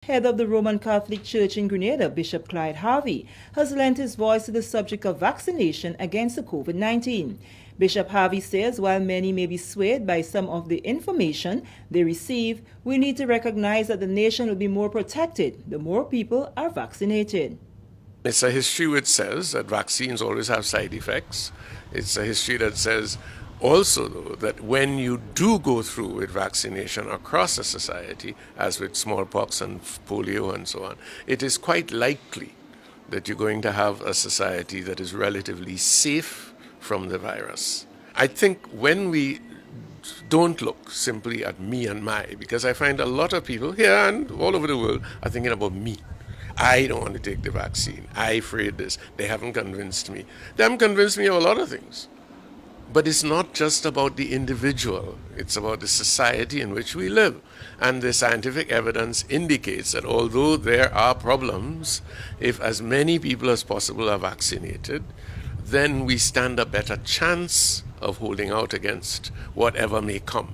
Head of the Roman Catholic Church in Grenada, Bishop Clyde Harvey, has lent his voice to the subject of vaccination against the COVID-19. Bishop Harvey says while many may be swayed by some of the information they receive, we need to recognize that the nation will be more protected the more people are vaccinated. It's a history which says that vaccines always have side effects. It's a history that says also, though, that when you do go through with vaccination across a society, as with smallpox and polio and so on, it is quite likely that you're going to have a society that is relatively safe from the virus. I think when we don't look simply at me and my, because I find a lot of people here and all over the world are thinking about me. I don't want to take the vaccine. I'm afraid this. They haven't convinced me. They haven't convinced me of a lot of things. But it's not just about the individual. It's about the society in which we live. And the scientific evidence indicates that although there are problems, if as many people as possible are vaccinated, then we stand a better chance of holding out against whatever may come.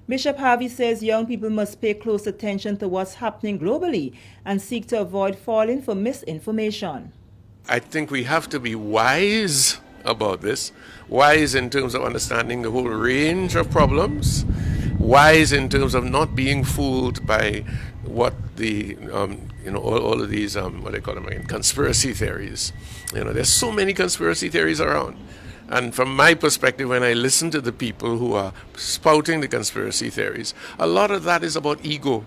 Bishop Harvey says young people must pay close attention to what's happening globally and seek to avoid falling for misinformation. I think we have to be wise about this, wise in terms of understanding the whole range of problems, wise in terms of not being fooled by what the all of these what they call them again, conspiracy theories. There's so many conspiracy theories around. And from my perspective, when I listen to the people who are spouting the conspiracy theories, a lot of that is about ego,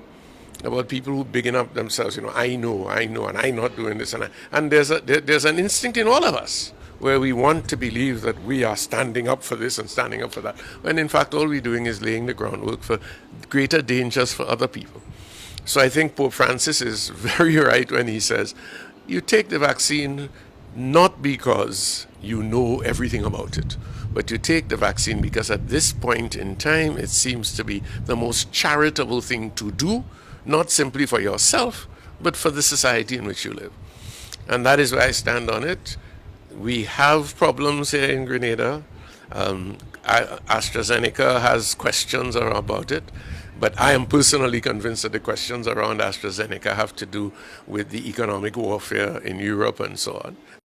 about people who bigging up themselves. I know, and I'm not doing this. And there's an instinct in all of us where we want to believe that we are standing up for this and standing up for that, when in fact all we're doing is laying the groundwork for greater dangers for other people. So I think Pope Francis is very right when he says, you take the vaccine not because you know everything about it, but you take the vaccine because at this point in time it seems to be the most charitable thing to do, not simply for yourself, but for the society in which you live. And that is why I stand on it. We have problems here in Grenada. AstraZeneca has questions about it, but I am personally convinced that the questions around AstraZeneca have to do with the economic warfare in Europe and so on.